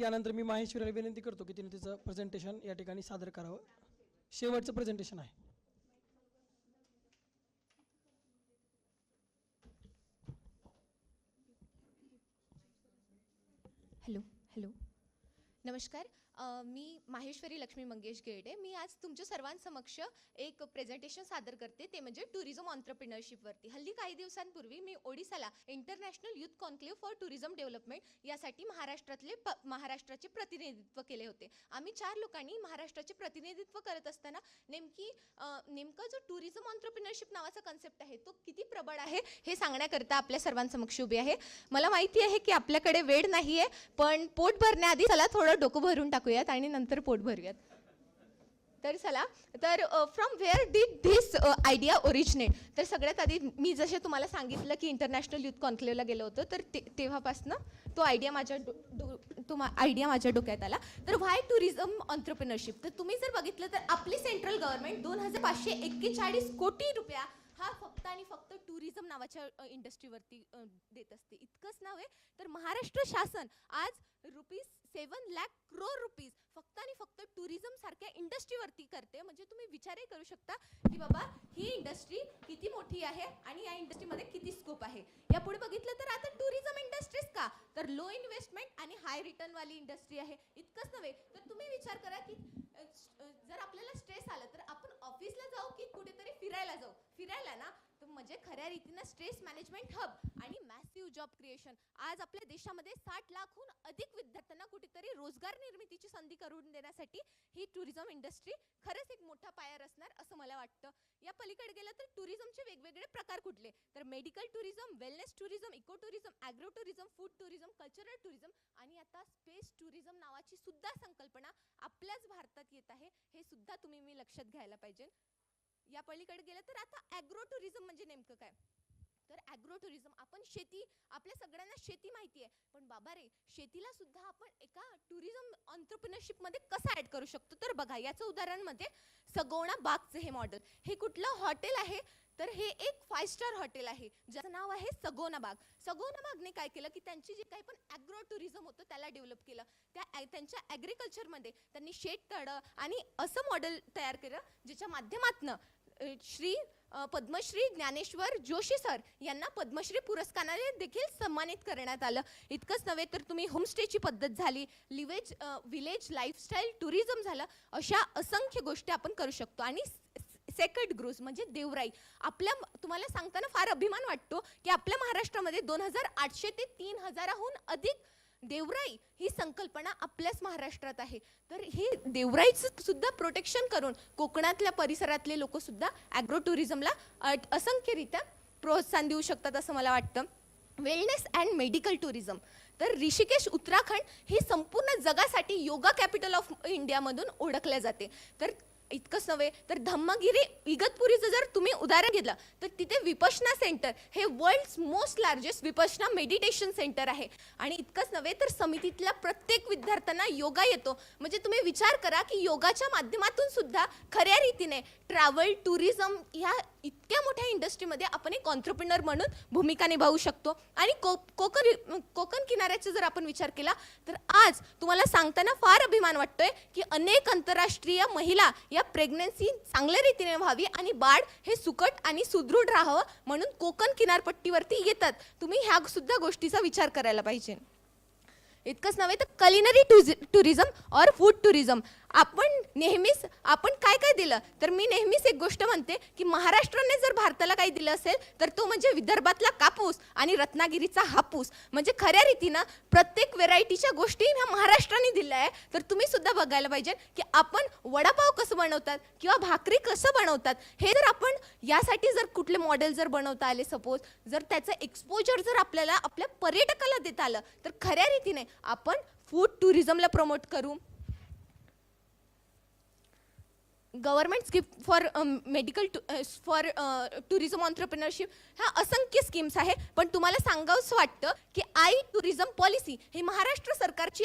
त्यानंतर मी माहेश्वरीला विनंती करतो की तिने तिचं प्रेझेंटेशन या ठिकाणी सादर करावं. शेवटचं प्रेझेंटेशन आहे. हॅलो हॅलो नमस्कार. मी माहेश्वरी लक्ष्मी मंगेश गेरडे. मी आज तुमच्या सर्वांसमक्ष एक प्रेझेंटेशन सादर करते, ते म्हणजे टुरिझम ऑन्ट्रप्रिनरशिपवरती. हल्ली काही दिवसांपूर्वी मी ओडिसाला international youth conclave for tourism development यासाठी महाराष्ट्राचे प्रतिनिधित्व केले होते. आम्ही 4 लोकांनी महाराष्ट्राचे प्रतिनिधित्व करत असताना नेमका जो टुरिझम ऑन्ट्रप्रिनरशिप नावाचा कन्सेप्ट आहे तो किती प्रबळ आहे हे सांगण्याकरता आपल्या सर्वांसमक्ष उभी आहे. मला माहिती आहे की आपल्याकडे वेळ नाही आहे, पण पोट भरण्याआधी चला थोडं डोकं भरून टाकूयात आणि नंतर पोट भरूयात. तर चला, तर from where did this idea originate. तर सगळ्यात आधी मी जसे तुम्हाला सांगितलं की इंटरनॅशनल यूथ कॉन्क्लेव्हला गेलो होतो, तर तेव्हापासनं तो आयडिया माझ्या डोक्यात आला. तर व्हाय टुरिझम ऑन्ट्रप्रिनरशिप. तर तुम्ही जर बघितलं तर आपली सेंट्रल गव्हर्नमेंट 2541 कोटी रुपया हा फक्त आणि फक्त टुरिझम नावाच्या इंडस्ट्रीवरती देत असते. इतकंच नव्हे तर महाराष्ट्र शासन आज ₹7 लाख करोड फक्त आणि फक्त टुरिझम सारख्या इंडस्ट्रीवरती करते. म्हणजे तुम्ही विचारही करू शकता की बाबा ही इंडस्ट्री किती मोठी आहे आणि या इंडस्ट्रीमध्ये किती स्कोप आहे. यापुढे बघितलं तर आता टुरिझम इंडस्ट्रीज का, तर लो इन्व्हेस्टमेंट आणि हाय रिटर्न वाली इंडस्ट्री आहे. इतकंच नव्हे तर तुम्ही विचार करा की जर आपल्याला स्ट्रेस आला तर आपण ऑफिसला जाऊ की कुठेतरी फिरायला जाऊ. फिरायला ना, तर म्हणजे खऱ्या रीतीनं स्ट्रेस मॅनेजमेंट हब आणि मॅसिव्ह जॉब क्रिएशन. आज आपल्या देशामध्ये 60 लाखहून अधिक विद्यार्थ्यांना कुठेतरी रोजगार निर्मितीची संधी करून देण्यासाठी ही टुरिझम इंडस्ट्री खरंच एक मोठा पाया असणार असं मला वाटतं. या पलीकडे गेलं तर टुरिझमचे वेगवेगळे प्रकार कुठले, तर medical tourism, wellness tourism, eco tourism, agro tourism, food tourism, cultural tourism आणि आता स्पेस टुरिझम नावाची सुद्धा संकल्पना आपल्याच भारतात येत आहे. हे सुद्धा मी लक्षात घ्यायला पाहिजे. या पलीकडे गेलं तर आता ॲग्रो टुरिझम म्हणजे नेमकं काय, तर ॲग्रो टुरिझम आपण शेती, आपल्या सगळ्यांना शेती माहिती आहे, पण बाबा रे शेतीला सुद्धा आपण एका टुरिझम ऑन्ट्रप्रिनरशिपमध्ये कसं ॲड करू शकतो. तर बघा याचं उदाहरण म्हणजे सगोना बागचं हे मॉडेल. हे कुठलं हॉटेल आहे, तर हे एक 5 स्टार हॉटेल आहे ज्याचं नाव आहे सगोना बाग. सगोना बागने काय केलं की त्यांची जे काही पण ॲग्रो टुरिझम होतं त्याला डेव्हलप केलं. त्यांच्या ॲग्रिकल्चरमध्ये त्यांनी शेततळं आणि असं मॉडेल तयार केलं ज्याच्या माध्यमातून पद्मश्री ज्ञानेश्वर जोशी सर यांना पद्मश्री पुरस्काराने देखील सन्मानित करण्यात आलं. इतकंच नव्हे तर तुम्ही होमस्टेची पद्धत झाली, विलेज लाईफस्टाईल टुरिझम झालं, अशा असंख्य गोष्टी आपण करू शकतो. आणि सेक्रेड ग्रोव्ज म्हणजे देवराई. तुम्हाला सांगताना फार अभिमान वाटतो की आपल्या महाराष्ट्रामध्ये 2800 ते 3000हून अधिक देवराई ही संकल्पना आपल्याच महाराष्ट्रात आहे. तर ही देवराईचं सुद्धा प्रोटेक्शन करून कोकणातल्या परिसरातले लोक सुद्धा ॲग्रो टुरिझमला असंख्यरित्या प्रोत्साहन देऊ शकतात असं मला वाटतं. Wellness and medical tourism. तर ऋषिकेश उत्तराखंड ही संपूर्ण जगासाठी योगा कॅपिटल ऑफ इंडियामधून ओळखले जाते. तर इतकंच नव्हे तर धम्मगिरी इगतपुरीचं जर तुम्ही उदाहरण घेतलं तर तिथे विपश्यना सेंटर हे world's most largest Vipassana meditation centre आहे. आणि इतकंच नव्हे तर समितीतल्या प्रत्येक विद्यार्थ्यांना योगा येतो. म्हणजे तुम्ही विचार करा की योगाच्या माध्यमातून सुद्धा खऱ्या रीतीने ट्रॅव्हल टुरिझम ह्या इतक्या मोठ्या इंडस्ट्रीमध्ये आपण एक ऑन्ट्रप्रिनर म्हणून भूमिका निभावू शकतो. आणि कोकण किनाऱ्याचा जर आपण विचार केला तर आज तुम्हाला सांगताना फार अभिमान वाटतोय की अनेक आंतरराष्ट्रीय महिला या प्रेग्नन्सी चांगल्या रीतीने व्हावी आणि बाळ हे सुकट आणि सुदृढ राहावं म्हणून कोकण किनारपट्टीवरती येतात. तुम्ही ह्या सुद्धा गोष्टीचा विचार करायला पाहिजे. इतकंच नव्हे तर कलिनरी टुरिझम और फूड टुरिझम. आपण काय दिलं, तर मी नेहमीच एक गोष्ट म्हणते की महाराष्ट्राने जर भारताला काही दिलं असेल तर तो म्हणजे विदर्भातला कापूस आणि रत्नागिरीचा हापूस. म्हणजे खऱ्या रीतीनं प्रत्येक व्हेरायटीच्या गोष्टी ह्या महाराष्ट्राने दिल्या आहे. तर तुम्ही सुद्धा बघायला पाहिजे की आपण वडापाव कसं बनवतात किंवा भाकरी कसं बनवतात. हे जर आपण यासाठी जर कुठले मॉडेल जर बनवता आले, सपोज जर त्याचं एक्सपोजर जर आपल्याला आपल्या पर्यटकाला देता आलं तर खऱ्या रीतीने आपण फूड टुरिझमला प्रमोट करू. गव्हर्नमेंट स्कीम फॉर टुरिझम ऑन्ट्रप्रिनरशिप ह्या असंख्य स्कीम्स आहे. पण तुम्हाला सांगावंसं वाटतं की टुरिझम पॉलिसी ही महाराष्ट्र सरकारची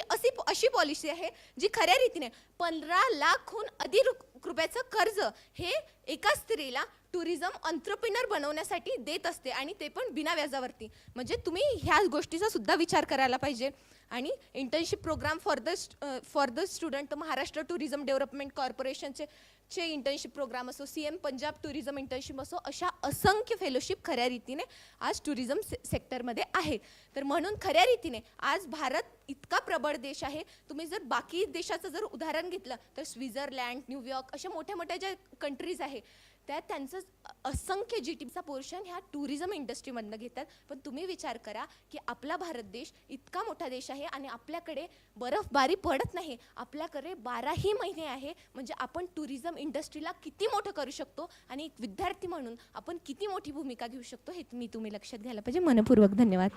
अशी पॉलिसी आहे जी खऱ्या रीतीने 15 लाखहून अधिक रुपयाचं कर्ज हे एका स्त्रीला टुरिझम ऑन्ट्रप्रिनर बनवण्यासाठी देत असते, आणि ते पण बिना व्याजावरती. म्हणजे तुम्ही ह्या गोष्टीचा सुद्धा विचार करायला पाहिजे. आणि internship programme for the student, Maharashtra tourism development कॉर्पोरेशनचे इंटर्नशिप प्रोग्राम असो, CM पंजाब टुरिझम इंटर्नशिप असो, अशा असंख्य फेलोशिप खऱ्या रीतीने आज टुरिझम सेक्टरमध्ये आहे. तर म्हणून खऱ्या रीतीने आज भारत इतका प्रबळ देश आहे. तुम्ही जर बाकी देशाचं जर उदाहरण घेतलं तर स्वित्झर्लंड, न्यूयॉर्क अशा मोठ्या मोठ्या ज्या कंट्रीज आहे त्यात त्यांचं असंख्य GDPचा पोर्शन ह्या टुरिझम इंडस्ट्रीमधनं घेतात. पण तुम्ही विचार करा की आपला भारत देश इतका मोठा देश आहे आणि आपल्याकडे बर्फबारी पडत नाही, आपल्याकडे 12ही महिने आहे. म्हणजे आपण टुरिझम इंडस्ट्रीला किती मोठं करू शकतो आणि एक विद्यार्थी म्हणून आपण किती मोठी भूमिका घेऊ शकतो हे तुम्ही लक्षात घ्यायला पाहिजे. मनपूर्वक धन्यवाद.